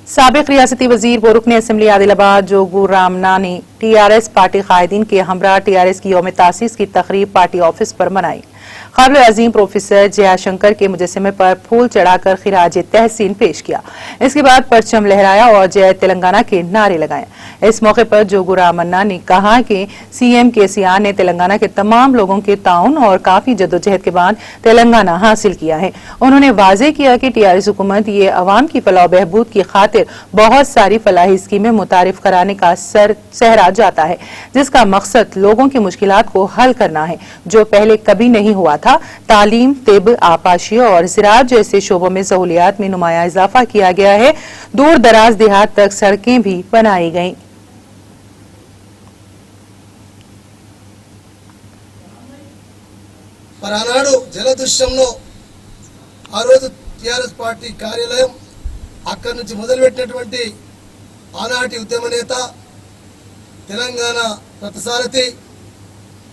साबिक रियासती वजीर व रुकन असम्बली आदिलाबाद जोगू रामना ने TRS पार्टी कायदीन के हमरा TRS की यौम तासीस की तकरीब पार्टी ऑफिस पर मनाई। काबिल अजीम प्रोफेसर जयाशंकर के मुजस्समे पर फूल चढ़ाकर खिराज तहसीन पेश किया। इसके बाद परचम लहराया और जय तेलंगाना के नारे लगाए। इस मौके पर जोगू रामन्ना ने कहा कि CM KCR ने तेलंगाना के तमाम लोगों के ताउन और काफी जद्दोजहद के बाद तेलंगाना हासिल किया है। उन्होंने वाजे किया कि TRS हुकूमत ये अवाम की फलाह बहबूद की खातिर बहुत सारी फलाही स्कीमें मुतारिफ कराने का सहरा जाता है, जिसका मकसद लोगों की मुश्किलात को हल करना है, जो पहले कभी नहीं हुआ था। तालीम, तिब, आपाशी और ज़राअत जैसे शोबों में सहूलियात में नुमाया इजाफा किया गया है। दूर दराज देहात तक सड़कें भी बनाई गईं। ఆనాడు జలదృశ్యంలో ఆ రోజు టిఆర్ఎస్ పార్టీ కార్యాలయం అక్కడి నుంచి మొదలుపెట్టినటువంటి ఆనాటి ఉద్యమ నేత తెలంగాణ రథసారథి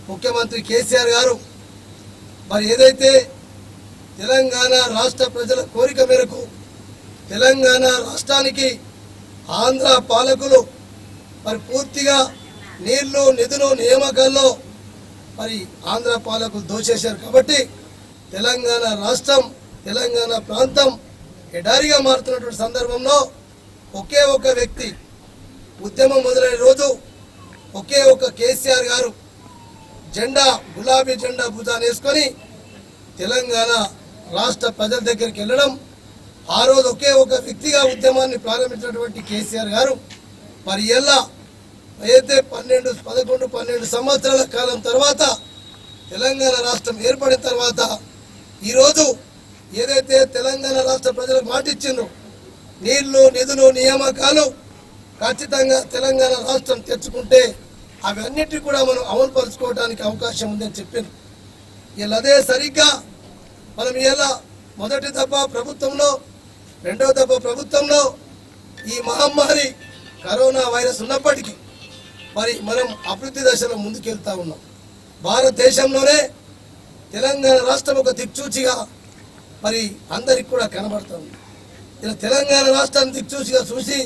ముఖ్యమంత్రి కేసీఆర్ గారు మరి ఏదైతే తెలంగాణ రాష్ట్ర ప్రజల కోరిక మేరకు తెలంగాణ రాష్ట్రానికి ఆంధ్ర పాలకులు మరి పూర్తిగా నీళ్లు నిధులు నియామకాల్లో మరి ఆంధ్ర పాలకులు దోచేశారు కాబట్టి తెలంగాణ రాష్ట్రం తెలంగాణ ప్రాంతం ఎడారిగా మారుతున్నటువంటి సందర్భంలో ఒకే ఒక వ్యక్తి ఉద్యమం మొదలైన రోజు ఒకే ఒక కేసీఆర్ గారు జెండా గులాబీ జెండా భుజాన్ని వేసుకొని తెలంగాణ రాష్ట్ర ప్రజల దగ్గరికి వెళ్ళడం, ఆ రోజు ఒకే ఒక వ్యక్తిగా ఉద్యమాన్ని ప్రారంభించినటువంటి కేసీఆర్ గారు మరి ఎలా అయితే 11 సంవత్సరాల కాలం తర్వాత తెలంగాణ రాష్ట్రం ఏర్పడిన తర్వాత ఈరోజు ఏదైతే తెలంగాణ రాష్ట్ర ప్రజలకు మాట ఇచ్చిండ్రో నీళ్లు నిధులు నియామకాలు ఖచ్చితంగా తెలంగాణ రాష్ట్రం తెచ్చుకుంటే అవన్నిటిని కూడా మనం అమలు పరుచుకోవడానికి అవకాశం ఉందని చెప్పారు. ఇలా అదే సరిగ్గా మనం ఇలా మొదటి దఫ ప్రభుత్వంలో రెండవ దఫ ప్రభుత్వంలో ఈ మహమ్మారి కరోనా వైరస్ ఉన్నప్పటికీ మరి మనం అభివృద్ధి దశలో ముందుకెళ్తా ఉన్నాం. భారతదేశంలోనే తెలంగాణ రాష్ట్రం ఒక దిక్చూచిగా మరి అందరికి కూడా కనబడతా ఉంది. ఇలా తెలంగాణ రాష్ట్రాన్ని దిక్చూచిగా చూసి